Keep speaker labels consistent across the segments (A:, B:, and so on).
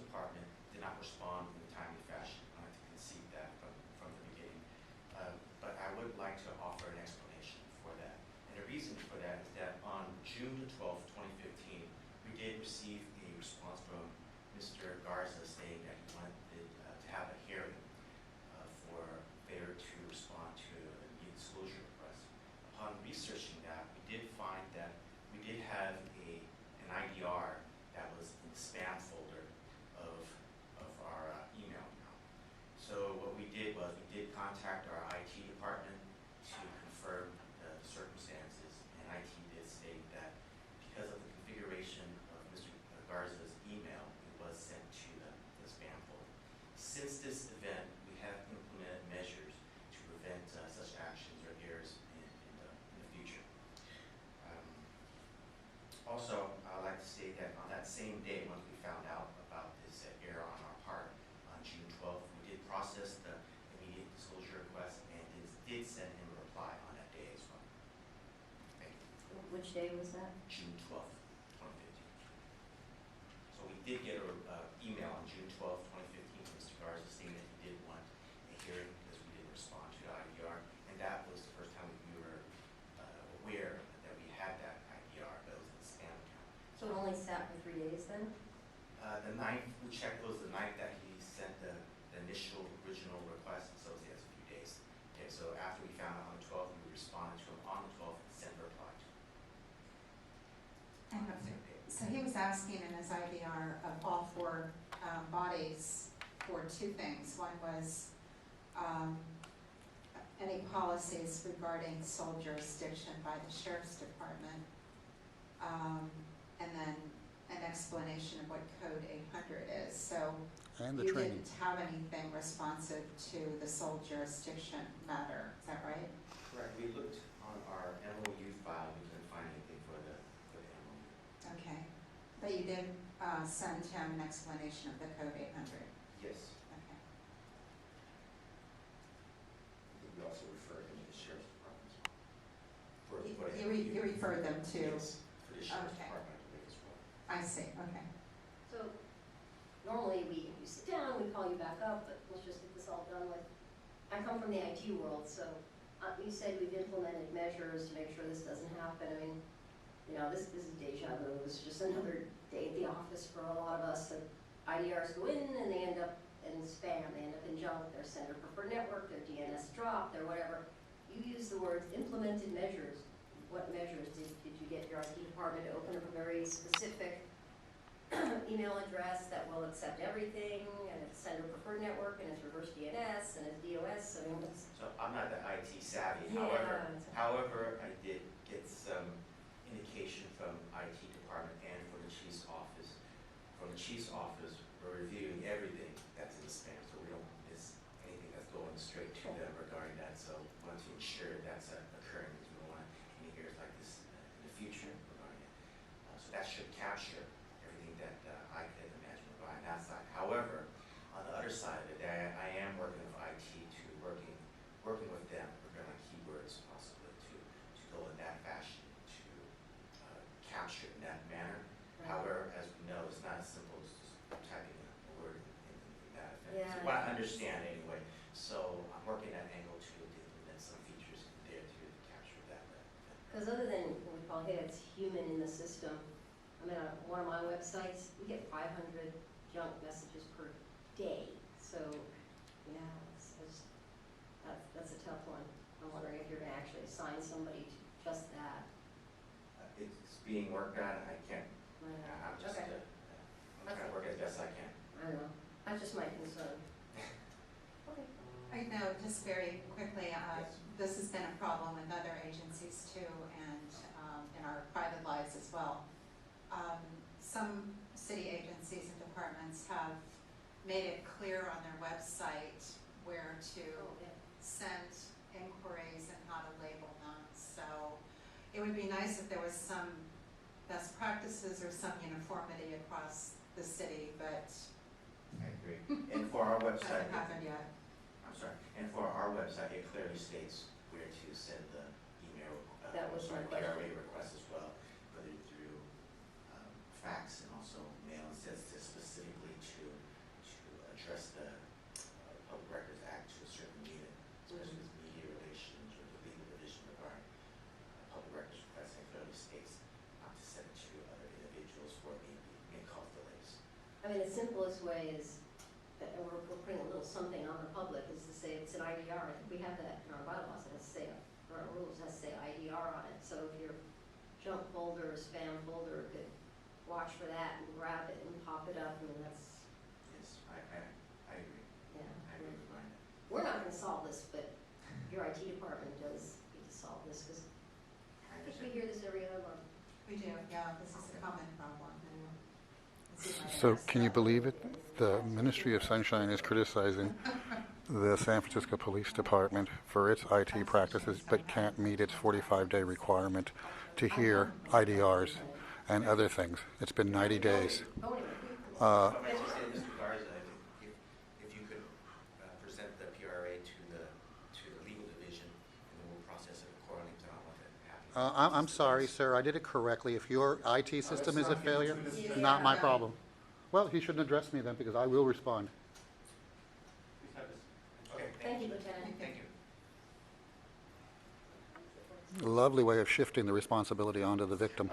A: department did not respond in a timely fashion. I like to concede that from the beginning. But I would like to offer an explanation for that. And the reason for that is that on June the 12th, 2015, we did receive a response from Mr. Garza stating that he wanted to have a hearing for failure to respond to a disclosure request. Upon researching that, we did find that we did have an IDR that was in the spam folder of our email account. So what we did was we did contact our IT department to confirm the circumstances, and IT did state that because of the configuration of Mr. Garza's email, it was sent to the spam folder. Since this event, we have implemented measures to prevent such actions or errors in the future. Also, I'd like to state that on that same day, once we found out about this error on our part, on June 12th, we did process the immediate disclosure request and did send him a reply on that day as well. Thank you.
B: Which day was that?
A: June 12th, 2015. So we did get an email on June 12th, 2015 from Mr. Garza stating that he did want a hearing because we didn't respond to the IDR, and that was the first time we were aware that we had that IDR, but it was in the spam account.
B: So it only sat for 3 days then?
A: The 9th, we checked, it was the 9th that he sent the initial original request, so it was a few days. Okay, so after we found out on the 12th, we responded to him on the 12th and sent a reply to him.
C: And so he was asking in his IDR of all four bodies for two things. One was any policies regarding sole jurisdiction by the Sheriff's Department, and then an explanation of what Code 800 is. So
D: And the
C: you
D: training.
C: didn't have anything responsive to the sole jurisdiction matter, is that right?
A: Correct. We looked on our MOU file, we couldn't find anything for the MOU.
C: Okay. But you did send him an explanation of the Code 800?
A: Yes.
C: Okay.
A: I think we also referred him to the Sheriff's Department as well.
C: You referred them to?
A: Yes, for the Sheriff's
C: Okay.
A: Department, I believe as well.
C: I see, okay.
B: So normally we sit down, we call you back up, but let's just get this all done with. I come from the IT world, so you said we've implemented measures to make sure this doesn't happen. I mean, you know, this is deja vu. It's just another day at the office for a lot of us. The IDRs go in and they end up in spam, they end up in junk, their sender preferred network, their DNS dropped, their whatever. You use the words implemented measures. What measures? Did you get your IT department to open up a very specific email address that will accept everything, and it's sender preferred network, and it's reverse DNS, and it's DOS? I mean, it's,
A: So I'm not the IT savvy,
B: Yeah.
A: however, I did get some indication from IT department and from the chief's office. From the chief's office, we're reviewing everything that's in the spam, so we don't miss anything that's going straight to them regarding that. So we want to ensure that's occurring, because we don't want any errors like this in the future regarding it. So that should capture everything that I could imagine regarding that side. However, on the other side of it, I am working with IT to working with them regarding keywords possibly to go in that fashion to capture in that manner.
B: Right.
A: However, as we know, it's not as simple as just typing a word in that effect.
B: Yeah.
A: So what I understand anyway. So I'm working that angle to implement some features in there to capture that.
B: because other than what we call, hey, it's human in the system. I mean, on one of my websites, we get 500 junk messages per day. So, yeah, that's a tough one. I'm wondering if you're going to actually assign somebody to just that.
A: It's being worked on. I can't. I'm just.
B: Okay.
A: I'm trying to work as best I can.
B: I don't know. That's just my concern. Okay.
C: I know, just very quickly,
A: Yes.
C: this has been a problem with other agencies too, and in our private lives as well. Some city agencies and departments have made it clear on their website where to
B: Oh, yeah.
C: send inquiries and how to label them. So it would be nice if there was some best practices or some uniformity across the city, but
A: I agree. And for our website,
C: hasn't happened yet.
A: I'm sorry. And for our website, it clearly states where to send the email.
B: That was my question.
A: KRA request as well, whether through fax and also mail. It says specifically to
B: simplest way is, and we're putting a little something on the public, is to say it's an IDR. I think we have that in our bylaws, it has to say, or our rules, it has to say IDR on it. So if your junk folder or spam folder could watch for that and grab it and pop it up, and that's,
A: Yes, I agree.
B: yeah.
A: I agree with Ryan.
B: We're not gonna solve this, but your IT department does need to solve this, because I think we hear this every other month.
C: We do, yeah, this is a common problem. Let's see if I
D: So
C: ask
D: can you
C: that.
D: believe it? The Ministry of Sunshine is criticizing the San Francisco Police Department for its IT practices, but can't meet its 45-day requirement to hear IDRs and other things. It's been 90 days.
B: Oh, anyway.
D: Uh,
A: I might just say, Mr. Garza, if you could present the PRA to the legal division, and then we'll process it accordingly to not let that happen.
D: I'm sorry, sir. I did it correctly. If your IT system is a failure, not my problem. Well, he shouldn't address me then, because I will respond.
A: Okay,
B: Thank you, Lieutenant.
A: Thank you.
D: Lovely way of shifting the responsibility onto the victim.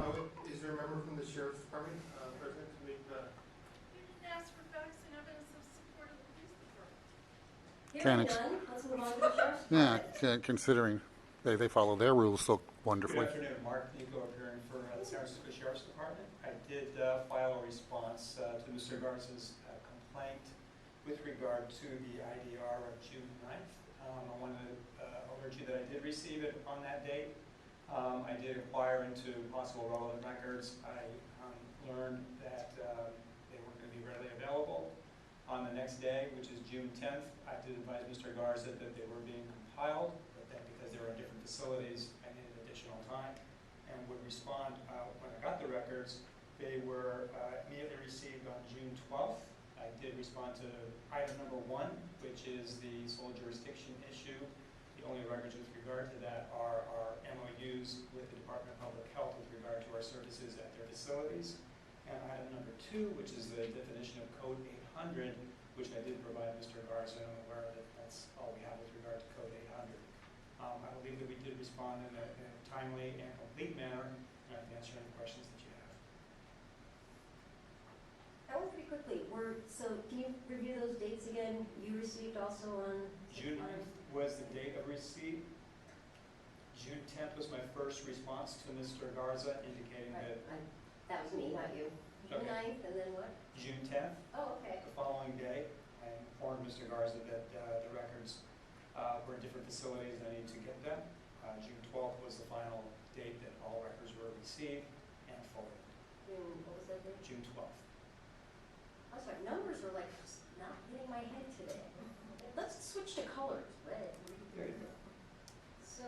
E: Is there a member from the Sheriff's Department present to make the...
F: You didn't ask for facts and evidence of support of the police department.
B: Hearing
D: Can ex-
B: none, let's move on to the sheriff's
D: Yeah,
B: department.
D: considering they follow their rules so
G: Good
D: wonderfully.
G: afternoon, Mark Nico appearing for the San Francisco Sheriff's Department. I did file a response to Mr. Garza's complaint with regard to the IDR of June 9th. I want to alert you that I did receive it on that date. I did inquire into possible relevant records. I learned that they weren't going to be readily available. On the next day, which is June 10th, I did advise Mr. Garza that they were being compiled, but that because they were in different facilities, I needed additional time and would respond when I got the records. They were immediately received on June 12th. I did respond to item number 1, which is the sole jurisdiction issue. The only records with regard to that are our MOUs with the Department of Public Health with regard to our services at their facilities. And item number 2, which is the definition of Code 800, which I did provide Mr. Garza, and I'm aware that that's all we have with regard to Code 800. I believe that we did respond in a timely and complete manner, and I can answer any questions that you have.
B: That went pretty quickly. So can you review those dates again? You received also on?
G: June 9th was the date of receipt. June 10th was my first response to Mr. Garza indicating that
B: That was me, not you. June
G: Okay.
B: 9th, and then what?
G: June 10th,
B: Oh, okay.
G: the following day, I informed Mr. Garza that the records were in different facilities and I needed to get them. June 12th was the final date that all records were received and forwarded.
B: What was that date?
G: June 12th.
B: I'm sorry, numbers are like just not hitting my head today. Let's switch to colors, red.
G: There you go.
B: So,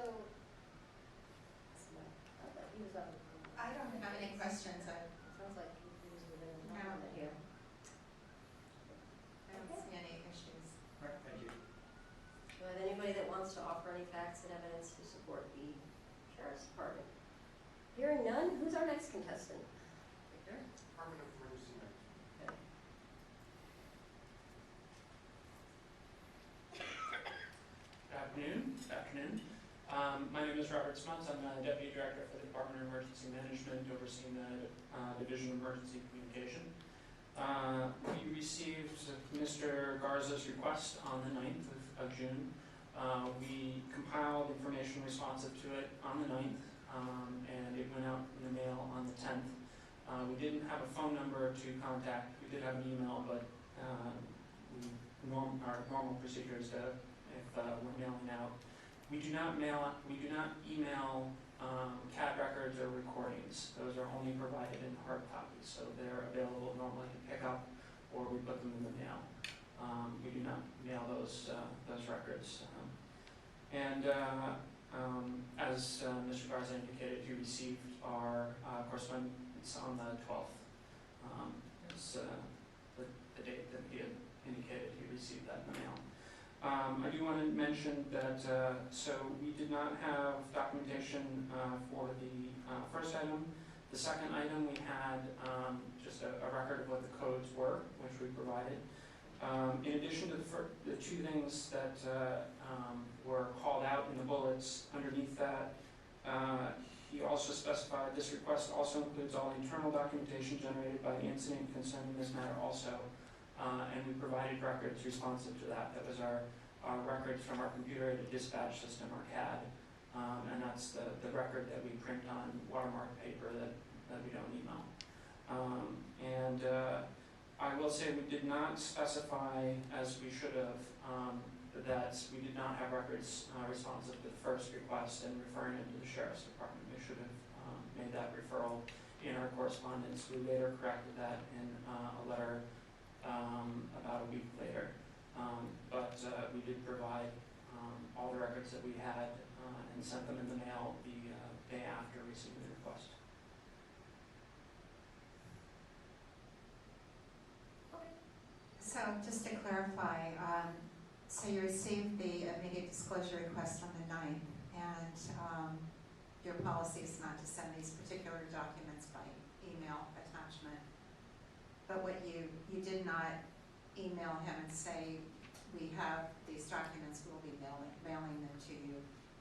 B: I thought he was on.
C: I don't have any questions.
B: Sounds like he was within the
C: No.
B: document here.
C: I don't see any issues.
G: All right, thank you.
B: Do I have anybody that wants to offer any facts and evidence to support the Sheriff's Department? Hearing none, who's our next contestant? Victor?
E: Department of Emergency Management.
B: Okay.
H: Good afternoon. My name is Robert Smuts. I'm the Deputy Director for the Department of Emergency Management, overseeing the Division of Emergency Communication. We received Mr. Garza's request on the 9th of June. We compiled information responsive to it on the 9th, and it went out in the mail on the 10th. We didn't have a phone number to contact. We did have an email, but our normal procedure is to, if we're mailing out, we do not email CAD records or recordings. Those are only provided in hard copies, so they're available normally to pick up, or we put them in the mail. We do not mail those records. As Mr. Garza indicated, he received our correspondence on the 12th. It's the date that he had indicated he received that in the mail. I do want to mention that, so we did not have documentation for the first item. The second item, we had just a record of what the codes were, which we provided. In addition to the two things that were called out in the bullets, underneath that, he also specified this request also includes all internal documentation generated by the incident concerning this matter also. we provided records responsive to that. That was our records from our computer-aided dispatch system, our CAD, and that's the record that we print on watermark paper that we don't email. I will say we did not specify, as we should have, that we did not have records responsive to the first request and referring it to the Sheriff's Department. We should have made that referral in our correspondence. We later corrected that in a letter about a week later. But we did provide all the records that we had and sent them in the mail the day after receiving the request.
C: So just to clarify, so you received the immediate disclosure request on the 9th, and your policy is not to send these particular documents by email attachment. But what you did not email him and say, we have these documents, we'll be mailing them to you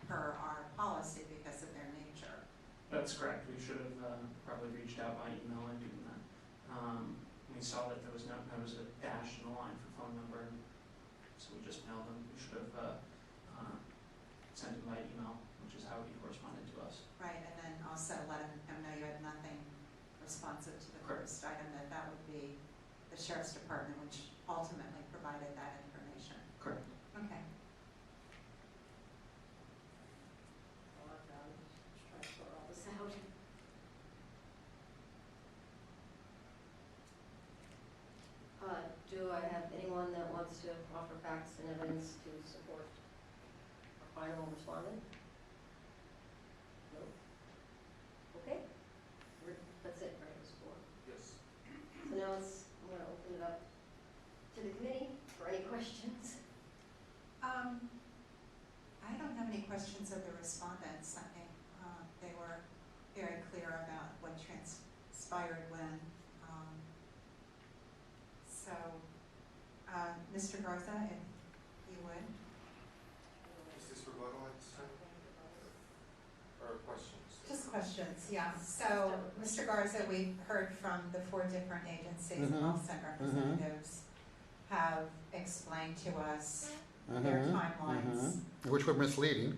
C: per our policy because of their nature.
H: That's correct. We should have probably reached out by email and doing that. We saw that there was a dash in the line for phone number, so we just mailed them. We should have sent them by email, which is how he corresponded to us.
C: Right, and then also let him know you had nothing responsive to the
H: Correct.
C: first item, that would be the Sheriff's Department, which ultimately provided that information.
H: Correct.
C: Okay.
B: Just trying to sort all this out. Do I have anyone that wants to offer facts and evidence to support our final respondent? No? Okay. That's it, right, it was 4.
E: Yes.
B: So now I'm going to open it up to the committee for any questions.
C: I don't have any questions of the respondents. I think they were very clear about what transpired when. Mr. Garza, if you would.
E: Is this rebuttal at this time? Or questions?
C: Just questions, yeah. So, Mr. Garza, we've heard from the 4 different agencies, all sent representatives have explained to us their timelines.
D: Which were misleading.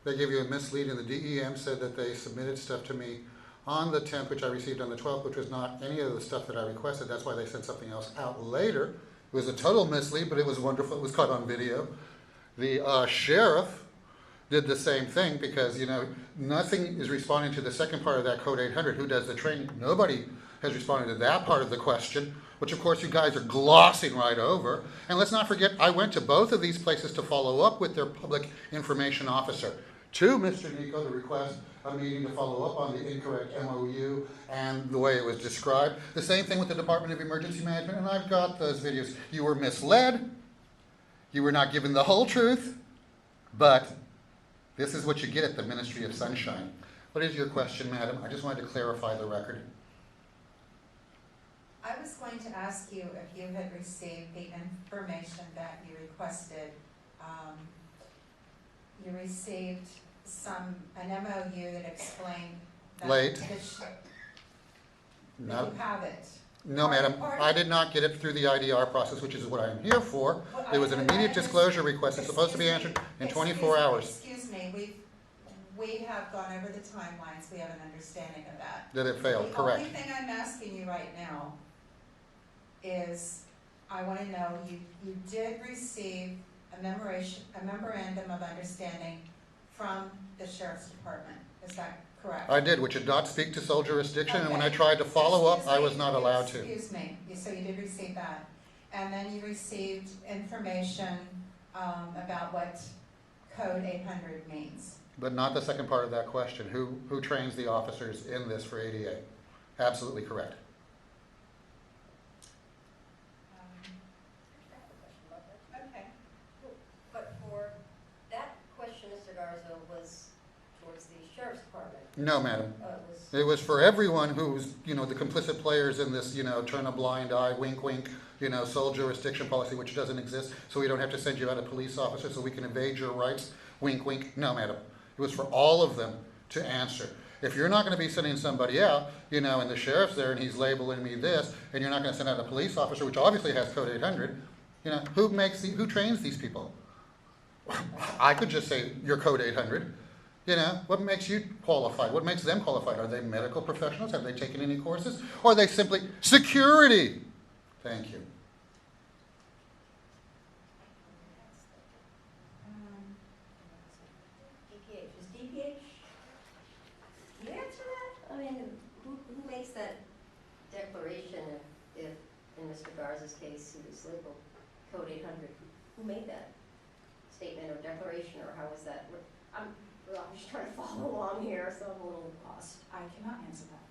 D: They gave you a misleading. The DEM said that they submitted stuff to me on the 10th, which I received on the 12th, which was not any of the stuff that I requested. That's why they sent something else out later. It was a total mislead, but it was wonderful. It was caught on video. The sheriff did the same thing because, nothing is responding to the second part of that code 800. Who does the training? Nobody has responded to that part of the question, which of course you guys are glossing right over. And let's not forget, I went to both of these places to follow up with their public information officer. To Mr. Nico to request a meeting to follow up on the incorrect MOU and the way it was described. The same thing with the Department of Emergency Management, and I've got those videos. You were misled. You were not given the whole truth, but this is what you get at the Ministry of Sunshine. What is your question, madam? I just wanted to clarify the record.
C: I was going to ask you if you had received the information that you requested. You received an MOU that explained that.
D: Late.
C: You
D: No,
C: have it.
D: no, madam. I did not get it through the IDR process, which is what I'm here for.
C: Well,
D: It was an immediate disclosure request. It's supposed to be answered in 24 hours.
C: Excuse me, we have gone over the timelines, we have an understanding of that.
D: That it failed, correct.
C: The only thing I'm asking you right now is, I want to know, you did receive a memorandum of understanding from the Sheriff's Department, is that correct?
D: I did, which did not speak to sole jurisdiction, and when I tried to follow up, I was not allowed to.
C: Excuse me, so you did receive that. And then you received information about what Code 800 means.
D: But not the second part of that question. Who trains the officers in this for ADA? Absolutely correct.
C: Okay.
B: But for that question, Mr. Garza, was towards the Sheriff's Department.
D: No, madam.
B: It was
D: It was for everyone who's, the complicit players in this, turn a blind eye, wink, wink, sole jurisdiction policy, which doesn't exist, so we don't have to send you out a police officer so we can evade your rights, wink, wink. No, madam. It was for all of them to answer. If you're not going to be sending somebody out, you know, and the sheriff's there and he's labeling me this, and you're not going to send out a police officer, which obviously has code 800, you know, who trains these people? I could just say, you're code 800. You know, what makes you qualified? What makes them qualified? Are they medical professionals? Have they taken any courses? Or are they simply security? Thank you.
B: DPH, is DPH, can you answer that? I mean, who makes that declaration if in Mr. Garza's case, he was labeled code 800? Who made that statement or declaration, or how was that? I'm just trying to follow along here, so I'm a little lost.
C: I cannot answer that.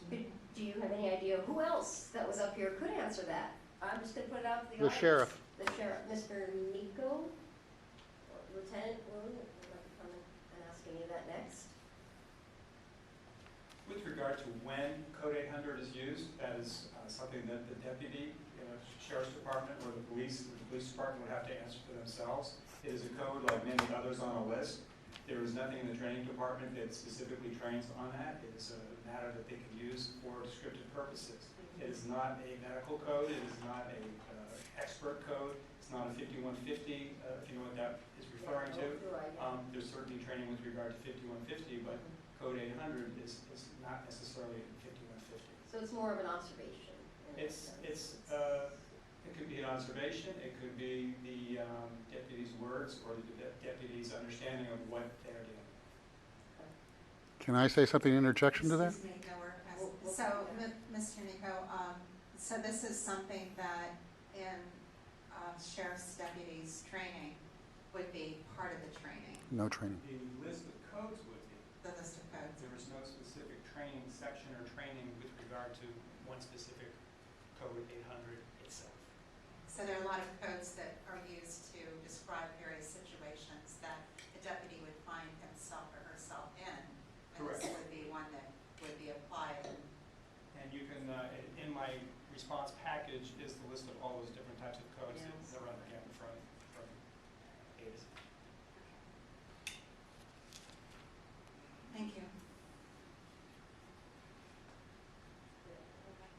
B: But do you have any idea who else that was up here could answer that? I'm just gonna put it out to the
D: The
B: audience.
D: sheriff.
B: The sheriff, Mr. Nico, or Lieutenant William, I'm going to come and asking you that next.
G: With regard to when code 800 is used, that is something that the deputy, sheriff's department or the police department would have to answer for themselves. It is a code like many others on a list. There is nothing in the training department that specifically trains on that. It is a matter that they can use for descriptive purposes. It is not a medical code. It is not a expert code. It's not a 5150, if you know what that is referring to. There's certainly training with regard to 5150, but code 800 is not necessarily 5150.
B: So it's more of an observation.
G: It could be an observation. It could be the deputy's words or the deputy's understanding of what they're doing.
D: Can I say something in interjection to that?
C: Excuse me, so, Mr. Nico, so this is something that in sheriff's deputies training would be part of the training,
D: No training.
G: The list of codes would be.
C: the list of codes.
G: There is no specific training section or training with regard to one specific code 800 itself.
C: So there are a lot of codes that are used to describe various situations that the deputy would find himself or herself in. And
G: Correct.
C: this would be one that would be applied.
G: And you can, in my response package is the list of all those different types of codes that run the gamut from A to Z.
C: Thank you.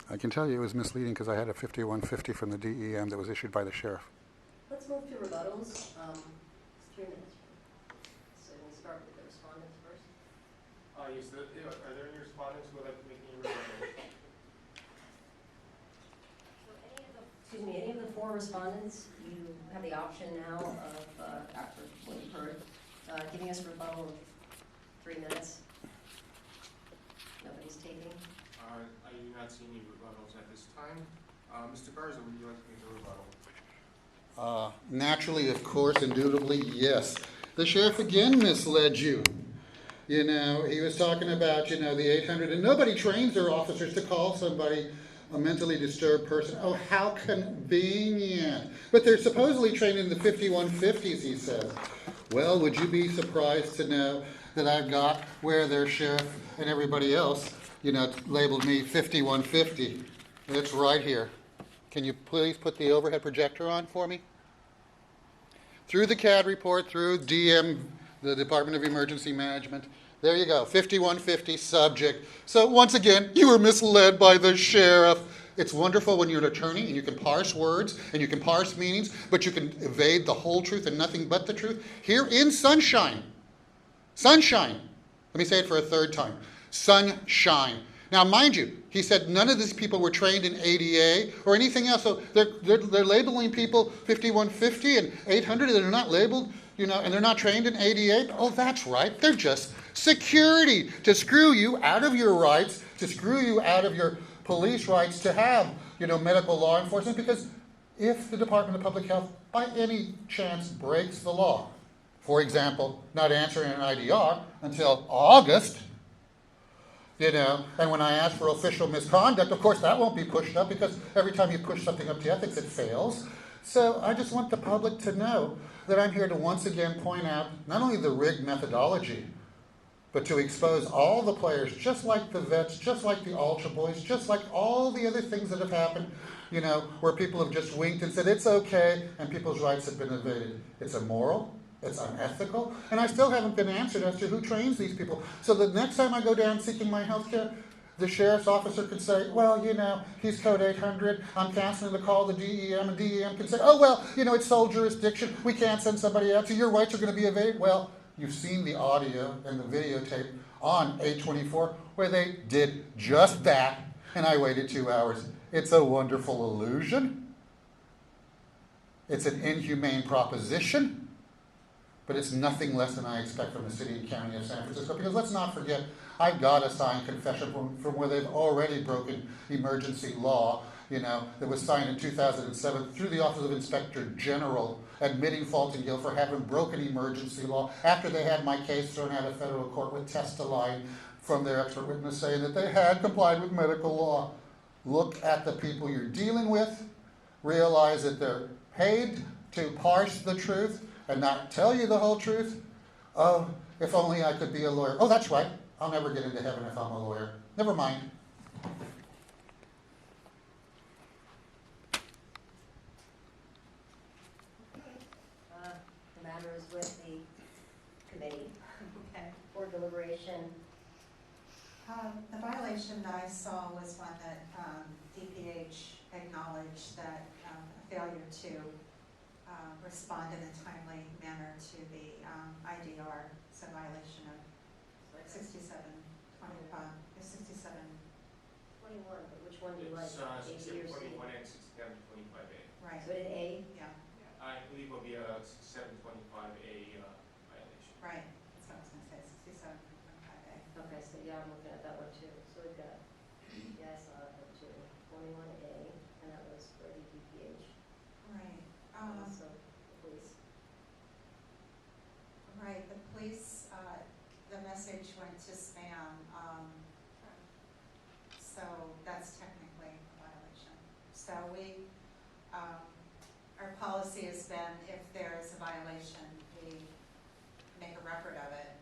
D: I can tell you it was misleading because I had a 5150 from the DEM that was issued by the sheriff.
B: Let's move to rebuttals. It's 3 minutes. So we'll start with the respondents first.
E: Yes, are there any respondents who would like to make any rebuttals?
B: So any of the 4 respondents, you have the option now of, after what you've heard, giving us a rebuttal of 3 minutes. Nobody's taking.
E: I do not see any rebuttals at this time. Mr. Garza, would you like to make a rebuttal?
D: Naturally, of course, indubitably, yes. The sheriff again misled you. You know, he was talking about, you know, the 800, and nobody trains their officers to call somebody a mentally disturbed person. Oh, how convenient. But they're supposedly trained in the 5150s, he says. Well, would you be surprised to know that I've got where their sheriff and everybody else, you know, labeled me 5150. It's right here. Can you please put the overhead projector on for me? Through the CAD report, through DM, the Department of Emergency Management. There you go, 5150 subject. So once again, you were misled by the sheriff. It's wonderful when you're an attorney and you can parse words and you can parse meanings, but you can evade the whole truth and nothing but the truth. Here in Sunshine. Sunshine. Let me say it for a third time. Sunshine. Now, mind you, he said none of these people were trained in ADA or anything else. So they're labeling people 5150 and 800 that are not labeled, you know, and they're not trained in ADA. Oh, that's right. They're just security to screw you out of your rights, to screw you out of your police rights to have, you know, medical law enforcement. Because if the Department of Public Health, by any chance, breaks the law, for example, not answering an IDR until August, you know, and when I ask for official misconduct, of course, that won't be pushed up because every time you push something up to ethics, it fails. So I just want the public to know that I'm here to once again point out not only the rigged methodology, but to expose all the players, just like the vets, just like the Ultra Boys, just like all the other things that have happened, you know, where people have just winked and said, it's okay, and people's rights have been invaded. It's immoral, It's unethical, and I still haven't been answered as to who trains these people. So the next time I go down seeking my health care, the sheriff's officer could say, well, you know, he's code 800, I'm canceling the call to DEM, and DEM can say, oh, well, you know, it's sole jurisdiction, we can't send somebody out, so your rights are going to be evaded. Well, you've seen the audio and the videotape on 824 where they did just that, and I waited 2 hours. It's a wonderful illusion. It's an inhumane proposition. But it's nothing less than I expect from the city and county of San Francisco, because let's not forget, I've got a signed confession from where they've already broken emergency law, you know, that was signed in 2007 through the Office of Inspector General, admitting fault and guilt for having broken emergency law after they had my case thrown out of federal court with testifying from their expert witness saying that they had complied with medical law. Look at the people you're dealing with, realize that they're paid to parse the truth and not tell you the whole truth. Oh, if only I could be a lawyer. Oh, that's right. I'll never get into heaven if I'm a lawyer. Never mind.
B: The matter is with the committee
C: Okay.
B: for deliberation.
C: The violation that I saw was one that DPH acknowledged that a failure to respond in a timely manner to the IDR is a violation of 6721,
B: 21, but which one do you like?
E: It's
B: A, B, or C?
E: 6721 and 6725A.
C: right,
B: So it A?
C: yeah,
E: I believe it'll be a 6725A violation.
C: right, that's what I was gonna say, 6725A.
B: Okay, so yeah, I'm looking at that one too. So we've got, yeah, I saw that one too. 21A, and that was for the DPH.
C: Right,
B: So the police.
C: right, the police, the message went to spam, so that's technically a violation. So we, our policy has been, if there is a violation, we make a record of it.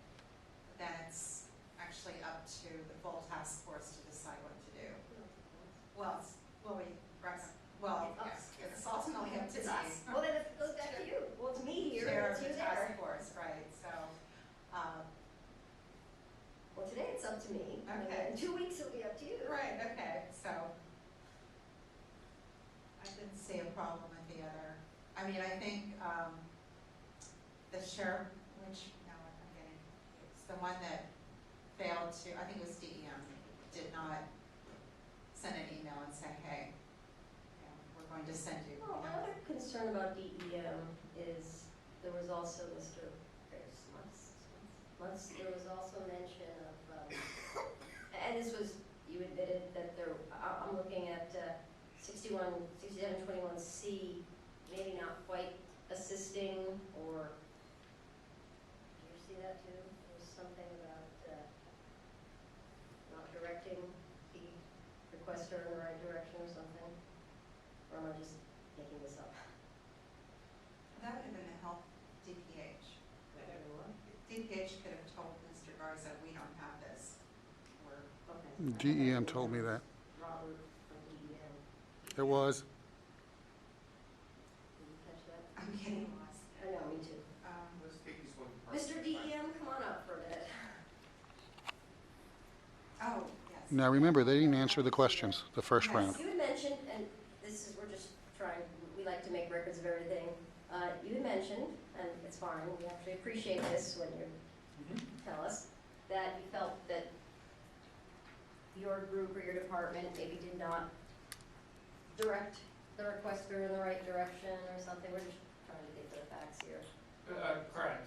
C: Then it's actually up to the full task force to decide what to do. Well, yes, it's ultimately up to
B: It's
C: me.
B: us. Well, then it goes back to you. Well, it's me here,
C: Chair
B: and
C: of
B: it's
C: the
B: you there.
C: task force, right, so,
B: Well, today it's up to me. and
C: Okay.
B: In 2 weeks it'll be up to you.
C: right, okay, so I didn't see a problem with the other. I mean, I think, the sheriff, which, no, I'm getting, it's the one that failed to, I think it was DEM, did not send an email and say, hey, you know, we're going to send you.
B: Well, my other concern about DEM is there was also Mr. There was also mention of, and this was, you admitted that there, I'm looking at 6721C, maybe not quite assisting, or, do you see that too? There was something about not directing the requester in the right direction or something? Or am I just making this up?
C: That would have been a help DPH. DPH could have told Mr. Garza, we don't have this. We're,
B: Okay.
D: DEM told me that.
B: Robert from DEM.
D: It was.
B: Did you catch that?
C: I'm getting lost.
B: I know, me too.
E: Let's take this one.
B: Mr. DEM, come on up for a minute.
C: Oh, yes.
D: Now remember, they didn't answer the questions the first
C: Yes.
D: round.
B: You had mentioned, and this is, we're just trying, we like to make records of everything. You had mentioned, and it's fine, we actually appreciate this when you tell us, that you felt that your group or your department maybe did not direct the requester in the right direction or something. We're just trying to get the facts here.
H: Correct.